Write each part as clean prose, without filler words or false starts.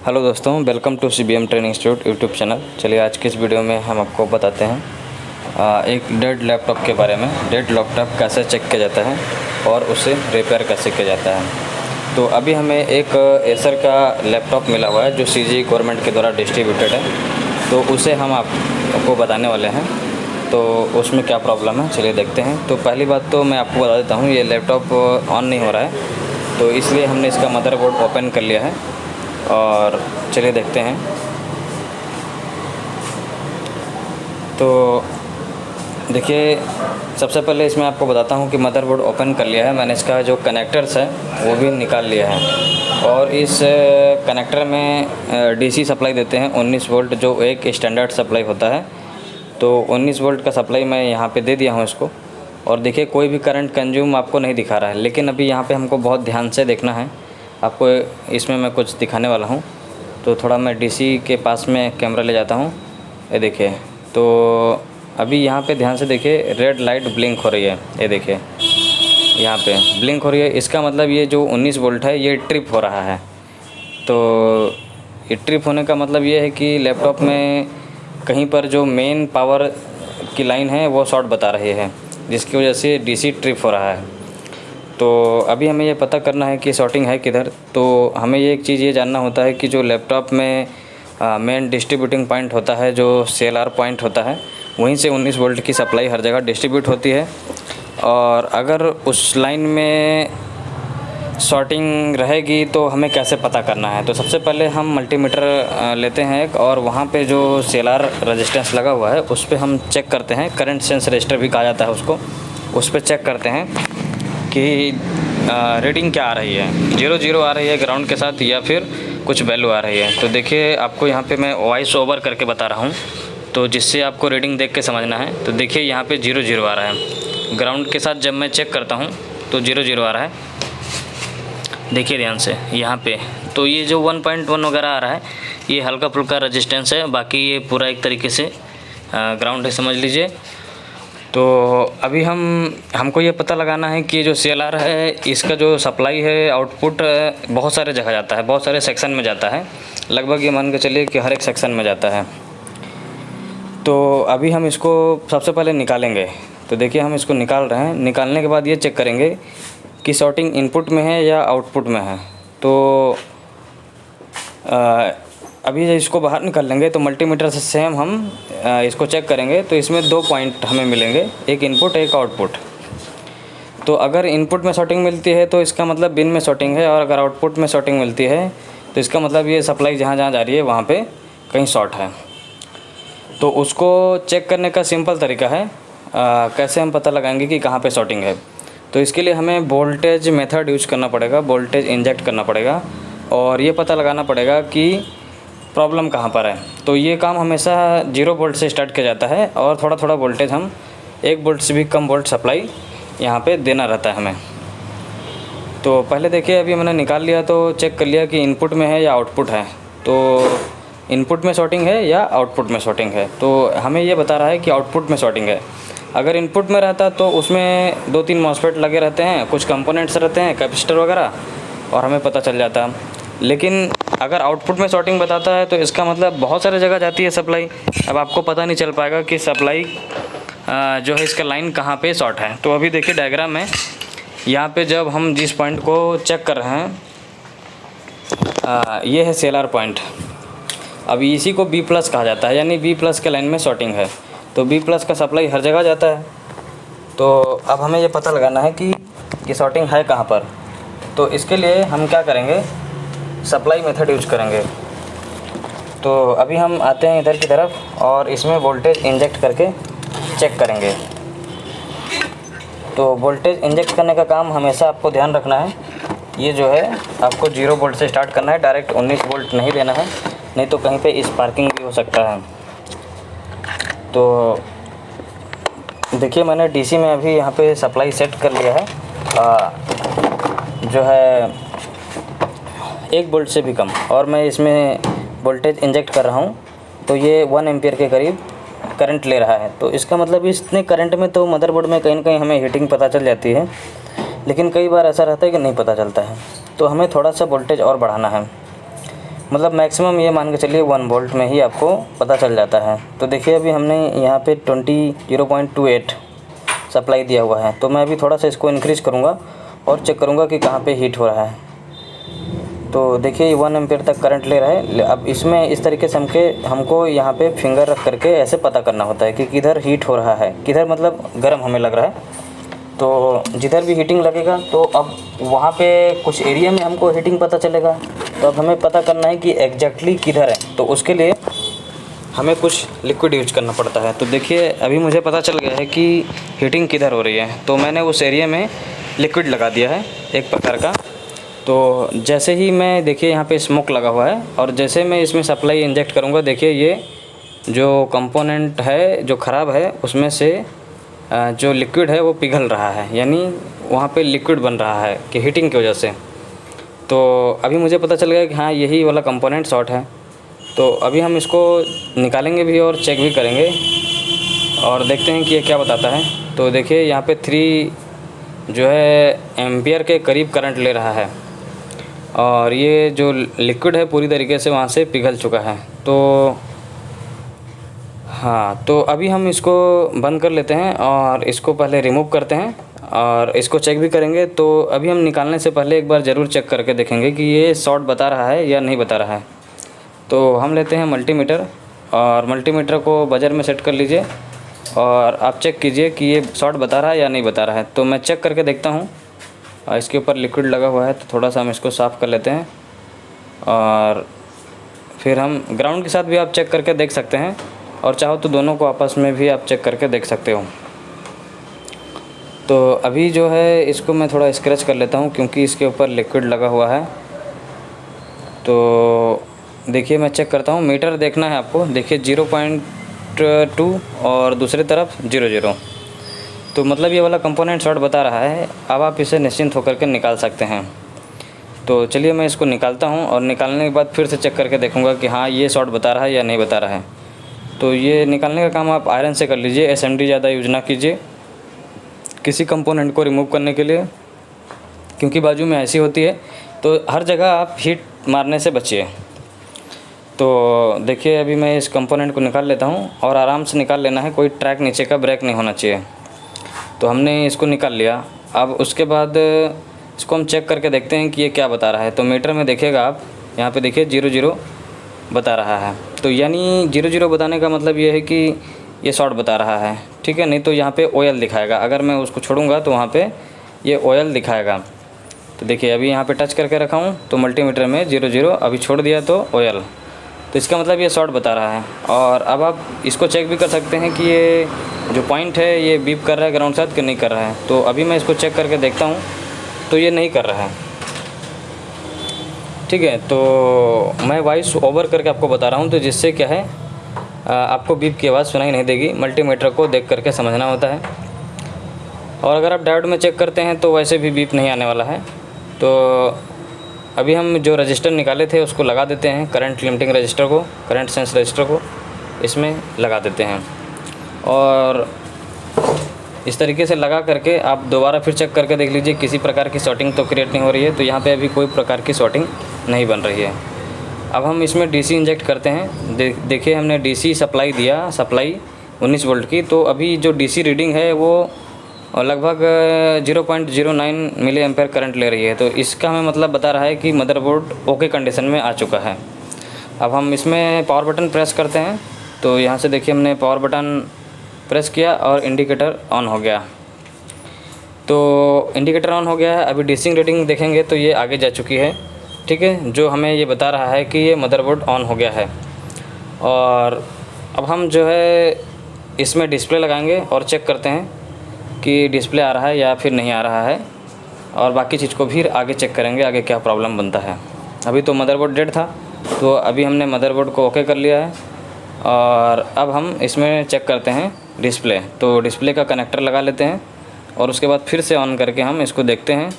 Hello दोस्तों, welcome to CBM training institute YouTube channel. चलिए आज के इस वीडियो में हम आपको बताते हैं एक डेड लैपटॉप के बारे में। डेड लैपटॉप कैसे चेक किया जाता है और उसे रिपेयर कैसे किया जाता है। तो अभी हमें एक एसर का लैपटॉप मिला हुआ है जो CG गवर्नमेंट के द्वारा डिस्ट्रीब्यूटेड है, तो उसे हम आपको बताने वाले हैं। तो उसमें क्या प्रॉब्लम है, चलिए देखते हैं। तो पहली बात तो मैं आपको बता देता हूँ, ये लैपटॉप ऑन नहीं हो रहा है, तो इसलिए हमने इसका मदरबोर्ड ओपन कर लिया है और चलिए देखते हैं। तो देखिए, सबसे पहले इसमें आपको बताता हूँ कि मदरबोर्ड ओपन कर लिया है मैंने। इसका जो कनेक्टर्स है वो भी निकाल लिया है और इस कनेक्टर में DC सप्लाई देते हैं 19 वोल्ट, जो एक स्टैंडर्ड सप्लाई होता है। तो 19 वोल्ट का सप्लाई मैं यहाँ पे दे दिया हूँ इसको। और देखिए, कोई भी करंट कंज्यूम आपको नहीं दिखा रहा है, लेकिन अभी यहाँ पे हमको बहुत ध्यान से देखना है। आपको इसमें मैं कुछ दिखाने वाला हूँ। तो थोड़ा मैं DC के पास में कैमरा ले जाता हूँ। ये देखिए, तो अभी यहाँ पे ध्यान से देखिए, रेड लाइट ब्लिंक हो रही है। ये देखिए, यहाँ पे ब्लिंक हो रही है। इसका मतलब ये जो 19 वोल्ट है ये ट्रिप हो रहा है। तो ये ट्रिप होने का मतलब ये है कि लैपटॉप में कहीं पर जो मेन पावर की लाइन है वो शॉर्ट बता रही है, जिसकी वजह से DC ट्रिप हो रहा है। तो अभी हमें ये पता करना है कि शॉर्टिंग है किधर। तो हमें ये एक चीज़ ये जानना होता है कि जो लैपटॉप में मेन डिस्ट्रीब्यूटिंग पॉइंट होता है, जो CLR पॉइंट होता है, वहीं से 19 वोल्ट की सप्लाई हर जगह डिस्ट्रीब्यूट होती है। और अगर उस लाइन में शॉर्टिंग रहेगी तो हमें कैसे पता करना है। तो सबसे पहले हम मल्टीमीटर लेते हैं एक, और वहाँ पे जो CLR रेजिस्टेंस लगा हुआ है उस पर हम चेक करते हैं। करंट सेंस रजिस्टर भी कहा जाता है उसको। उस पर चेक करते हैं कि रीडिंग क्या आ रही है, 0 आ रही है ग्राउंड के साथ या फिर कुछ वैल्यू आ रही है। तो देखिए, आपको यहाँ पे मैं वॉइस ओवर करके बता रहा हूँ, तो जिससे आपको रीडिंग देख के समझना है। तो देखिए, यहाँ पे 0 आ रहा है। ग्राउंड के साथ जब मैं चेक करता हूँ तो 0 आ रहा है। देखिए ध्यान से यहाँ पे। तो ये जो 1.1 वगैरह आ रहा है, ये हल्का फुल्का रजिस्टेंस है, बाकी ये पूरा एक तरीके से ग्राउंड है, समझ लीजिए। तो अभी हमको ये पता लगाना है कि जो CLR है इसका जो सप्लाई है, आउटपुट बहुत सारे जगह जाता है, बहुत सारे सेक्शन में जाता है। लगभग ये मान के चलिए कि हर एक सेक्शन में जाता है। तो अभी हम इसको सबसे पहले निकालेंगे। तो देखिए, हम इसको निकाल रहे हैं। निकालने के बाद ये चेक करेंगे कि शॉर्टिंग इनपुट में है या आउटपुट में है। तो अभी इसको बाहर निकाल लेंगे तो मल्टीमीटर से सेम हम इसको चेक करेंगे। तो इसमें 2 पॉइंट हमें मिलेंगे, एक इनपुट एक आउटपुट। तो अगर इनपुट में शॉर्टिंग मिलती है तो इसका मतलब बिन में शॉर्टिंग है, और अगर आउटपुट में शॉर्टिंग मिलती है तो इसका मतलब ये सप्लाई जहाँ जहाँ जा रही है वहाँ पे कहीं शॉर्ट है। तो उसको चेक करने का सिंपल तरीका है, कैसे हम पता लगाएंगे कि कहाँ पे शॉर्टिंग है। तो इसके लिए हमें वोल्टेज मेथड यूज करना पड़ेगा, वोल्टेज इंजेक्ट करना पड़ेगा और ये पता लगाना पड़ेगा कि प्रॉब्लम कहाँ पर है। तो ये काम हमेशा 0 वोल्ट से स्टार्ट किया जाता है, और थोड़ा थोड़ा वोल्टेज हम 1 वोल्ट से भी कम वोल्ट सप्लाई यहाँ पे देना रहता है हमें। तो पहले देखिए, अभी मैंने निकाल लिया तो चेक कर लिया कि इनपुट में है या आउटपुट है। तो इनपुट में शॉर्टिंग है या आउटपुट में शॉर्टिंग है, तो हमें ये बता रहा है कि आउटपुट में शॉर्टिंग है। अगर इनपुट में रहता तो उसमें 2-3 मॉसफेट लगे रहते हैं, कुछ कंपोनेंट्स रहते हैं, कैपेसिटर वगैरह, और हमें पता चल जाता। लेकिन अगर आउटपुट में शॉर्टिंग बताता है तो इसका मतलब बहुत सारे जगह जाती है सप्लाई। अब आपको पता नहीं चल पाएगा कि सप्लाई जो है इसका लाइन कहाँ पे शॉर्ट है। तो अभी देखिए डायग्राम में, यहाँ पे जब हम जिस पॉइंट को चेक कर रहे हैं, ये है CLR पॉइंट। अब इसी को B+ कहा जाता है, यानी B+ के लाइन में शॉर्टिंग है। तो B+ का सप्लाई हर जगह जाता है। तो अब हमें ये पता लगाना है कि शॉर्टिंग है कहाँ पर। तो इसके लिए हम क्या करेंगे, सप्लाई मेथड यूज करेंगे। तो अभी हम आते हैं इधर की तरफ और इसमें वोल्टेज इंजेक्ट करके चेक करेंगे। तो वोल्टेज इंजेक्ट करने का काम हमेशा आपको ध्यान रखना है, ये जो है आपको 0 वोल्ट से स्टार्ट करना है, डायरेक्ट 19 वोल्ट नहीं देना है, नहीं तो कहीं पे स्पार्किंग भी हो सकता है। तो देखिए, मैंने DC में अभी यहाँ पे सप्लाई सेट कर लिया है, जो है 1 वोल्ट से भी कम, और मैं इसमें वोल्टेज इंजेक्ट कर रहा हूँ। तो ये 1 एम्पियर के करीब करंट ले रहा है। तो इसका मतलब इतने करंट में तो मदरबोर्ड में कहीं ना कहीं हमें हीटिंग पता चल जाती है, लेकिन कई बार ऐसा रहता है कि नहीं पता चलता है। तो हमें थोड़ा सा वोल्टेज और बढ़ाना है। मतलब मैक्सिमम ये मान के चलिए 1 वोल्ट में ही आपको पता चल जाता है। तो देखिए अभी हमने यहाँ पे 0.28 सप्लाई दिया हुआ है, तो मैं अभी थोड़ा सा इसको इंक्रीज़ करूँगा और चेक करूँगा कि कहाँ पे हीट हो रहा है। तो देखिए 1 एम्पीयर तक करंट ले रहा है। अब इसमें इस तरीके से हमको यहाँ पे फिंगर रख करके ऐसे पता करना होता है कि किधर हीट हो रहा है, किधर मतलब गर्म हमें लग रहा है। तो जिधर भी हीटिंग लगेगा तो अब वहाँ पे कुछ एरिया में हमको हीटिंग पता चलेगा। तो अब हमें पता करना है कि एग्जैक्टली किधर है, तो उसके लिए हमें कुछ लिक्विड यूज करना पड़ता है। तो देखिए अभी मुझे पता चल गया है कि हीटिंग किधर हो रही है, तो मैंने उस एरिया में लिक्विड लगा दिया है एक प्रकार का। तो जैसे ही मैं देखिए यहाँ पे स्मोक लगा हुआ है और जैसे मैं इसमें सप्लाई इंजेक्ट करूँगा, देखिए ये जो कंपोनेंट है जो ख़राब है उसमें से जो लिक्विड है वो पिघल रहा है, यानी वहाँ पे लिक्विड बन रहा है कि हीटिंग की वजह से। तो अभी मुझे पता चल गया कि हाँ यही वाला कंपोनेंट शॉर्ट है। तो अभी हम इसको निकालेंगे भी और चेक भी करेंगे और देखते हैं कि ये क्या बताता है। तो देखिए यहाँ पे 3 जो है एम्पियर के करीब करंट ले रहा है और ये जो लिक्विड है पूरी तरीके से वहाँ से पिघल चुका है। तो हाँ, तो अभी हम इसको बंद कर लेते हैं और इसको पहले रिमूव करते हैं और इसको चेक भी करेंगे। तो अभी हम निकालने से पहले एक बार ज़रूर चेक करके देखेंगे कि ये शॉर्ट बता रहा है या नहीं बता रहा है। तो हम लेते हैं मल्टीमीटर और मल्टीमीटर को बजर में सेट कर लीजिए और आप चेक कीजिए कि ये शॉर्ट बता रहा है या नहीं बता रहा है। तो मैं चेक करके देखता हूँ। इसके ऊपर लिक्विड लगा हुआ है, तो थोड़ा सा हम इसको साफ़ कर लेते हैं और फिर हम ग्राउंड के साथ भी आप चेक करके देख सकते हैं और चाहो तो दोनों को आपस में भी आप चेक करके देख सकते हो। तो अभी जो है इसको मैं थोड़ा स्क्रैच कर लेता हूँ क्योंकि इसके ऊपर लिक्विड लगा हुआ है। तो देखिए मैं चेक करता हूँ, मीटर देखना है आपको। देखिए 0.2 और दूसरी तरफ 0.0, तो मतलब ये वाला कंपोनेंट शॉर्ट बता रहा है। अब आप इसे निश्चिंत होकर के निकाल सकते हैं। तो चलिए मैं इसको निकालता हूँ और निकालने के बाद फिर से चेक करके देखूँगा कि हाँ ये शॉर्ट बता रहा है या नहीं बता रहा है। तो ये निकालने का काम आप आयरन से कर लीजिए, SMD ज़्यादा यूज ना कीजिए किसी कंपोनेंट को रिमूव करने के लिए, क्योंकि बाजू में ऐसी होती है। तो हर जगह आप हीट मारने से बचिए। तो देखिए अभी मैं इस कंपोनेंट को निकाल लेता हूँ और आराम से निकाल लेना है, कोई ट्रैक नीचे का ब्रेक नहीं होना चाहिए। तो हमने इसको निकाल लिया। अब उसके बाद इसको हम चेक करके देखते हैं कि ये क्या बता रहा है। तो मीटर में देखिएगा आप, यहाँ पे देखिए 0.0 बता रहा है। तो यानी 0.0 बताने का मतलब ये है कि ये शॉर्ट बता रहा है, ठीक है। नहीं तो यहाँ पे ऑयल दिखाएगा, अगर मैं उसको छोड़ूंगा तो वहाँ पे ये ऑयल दिखाएगा। तो देखिए अभी यहाँ पे टच करके रखा हूँ तो मल्टीमीटर में 0.0, अभी छोड़ दिया तो ऑयल, तो इसका मतलब ये शॉर्ट बता रहा है। और अब आप इसको चेक भी कर सकते हैं कि ये जो पॉइंट है ये बीप कर रहा है ग्राउंड साथ कि नहीं कर रहा है। तो अभी मैं इसको चेक करके देखता हूँ, तो ये नहीं कर रहा है, ठीक है। तो मैं वॉइस ओवर करके आपको बता रहा हूँ, तो जिससे क्या है आपको बीप की आवाज़ सुनाई नहीं देगी। मल्टीमीटर को देख करके समझना होता है। और अगर आप डायोड में चेक करते हैं तो वैसे भी बीप नहीं आने वाला है। तो अभी हम जो रजिस्टर निकाले थे उसको लगा देते हैं, करंट लिमिटिंग रजिस्टर को, करंट सेंस रजिस्टर को इसमें लगा देते हैं। और इस तरीके से लगा करके आप दोबारा फिर चेक करके देख लीजिए किसी प्रकार की शॉर्टिंग तो क्रिएट नहीं हो रही है। तो यहाँ पे अभी कोई प्रकार की शॉर्टिंग नहीं बन रही है। अब हम इसमें DC इंजेक्ट करते हैं। देखिए हमने DC सप्लाई दिया, सप्लाई 19 वोल्ट की। तो अभी जो DC रीडिंग है वो लगभग 0.09 मिली एम्पेयर करंट ले रही है। तो इसका हमें मतलब बता रहा है कि मदरबोर्ड ओके कंडीशन में आ चुका है। अब हम इसमें पावर बटन प्रेस करते हैं। तो यहाँ से देखिए हमने पावर बटन प्रेस किया और इंडिकेटर ऑन हो गया। तो इंडिकेटर ऑन हो गया है। अभी DC रीडिंग देखेंगे तो ये आगे जा चुकी है, ठीक है, जो हमें ये बता रहा है कि ये मदरबोर्ड ऑन हो गया है। और अब हम जो है इसमें डिस्प्ले लगाएंगे और चेक करते हैं कि डिस्प्ले आ रहा है या फिर नहीं आ रहा है, और बाकी चीज़ को भी आगे चेक करेंगे आगे क्या प्रॉब्लम बनता है। अभी तो मदरबोर्ड डेड था, तो अभी हमने मदरबोर्ड को ओके कर लिया है। और अब हम इसमें चेक करते हैं डिस्प्ले। तो डिस्प्ले का कनेक्टर लगा लेते हैं और उसके बाद फिर से ऑन करके हम इसको देखते हैं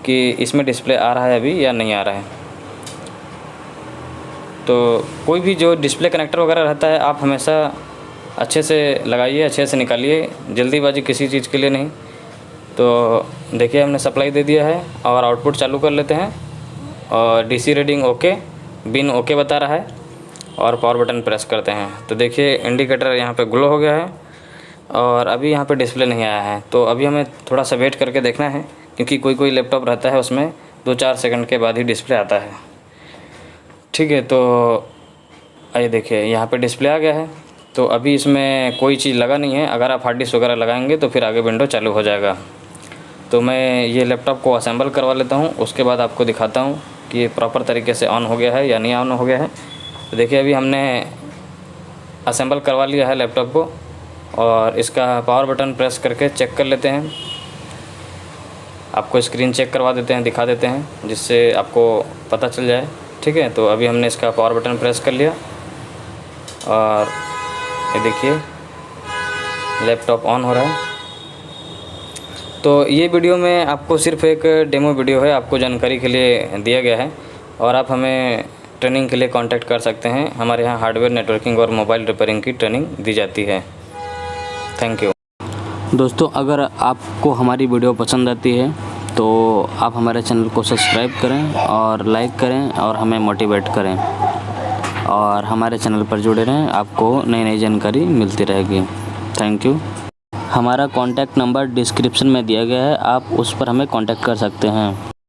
कि इसमें डिस्प्ले आ रहा है अभी या नहीं आ रहा है। तो कोई भी जो डिस्प्ले कनेक्टर वगैरह रहता है आप हमेशा अच्छे से लगाइए, अच्छे से निकालिए, जल्दीबाजी किसी चीज़ के लिए नहीं। तो देखिए हमने सप्लाई दे दिया है और आउटपुट चालू कर लेते हैं और DC रीडिंग ओके बिन ओके बता रहा है और पावर बटन प्रेस करते हैं तो देखिए इंडिकेटर यहाँ पे ग्लो हो गया है और अभी यहाँ पे डिस्प्ले नहीं आया है। तो अभी हमें थोड़ा सा वेट करके देखना है, क्योंकि कोई लैपटॉप रहता है उसमें 2-4 सेकंड के बाद ही डिस्प्ले आता है। ठीक है, तो आइए देखिए यहाँ पे डिस्प्ले आ गया है। तो अभी इसमें कोई चीज़ लगा नहीं है, अगर आप हार्ड डिस्क वगैरह लगाएंगे तो फिर आगे विंडो चालू हो जाएगा। तो मैं ये लैपटॉप को असेंबल करवा लेता हूँ, उसके बाद आपको दिखाता हूँ कि ये प्रॉपर तरीके से ऑन हो गया है या नहीं ऑन हो गया है। तो देखिए अभी हमने असेंबल करवा लिया है लैपटॉप को और इसका पावर बटन प्रेस करके चेक कर लेते हैं। आपको स्क्रीन चेक करवा देते हैं, दिखा देते हैं, जिससे आपको पता चल जाए। ठीक है, तो अभी हमने इसका पावर बटन प्रेस कर लिया और ये देखिए लैपटॉप ऑन हो रहा है। तो ये वीडियो में आपको सिर्फ एक डेमो वीडियो है, आपको जानकारी के लिए दिया गया है और आप हमें ट्रेनिंग के लिए कांटेक्ट कर सकते हैं। हमारे यहाँ हार्डवेयर नेटवर्किंग और मोबाइल रिपेयरिंग की ट्रेनिंग दी जाती है। Thank you. दोस्तों, अगर आपको हमारी वीडियो पसंद आती है तो आप हमारे चैनल को सब्सक्राइब करें और लाइक करें और हमें मोटिवेट करें और हमारे चैनल पर जुड़े रहें, आपको नई नई जानकारी मिलती रहेगी। Thank you. हमारा कॉन्टैक्ट नंबर डिस्क्रिप्शन में दिया गया है, आप उस पर हमें कॉन्टैक्ट कर सकते हैं।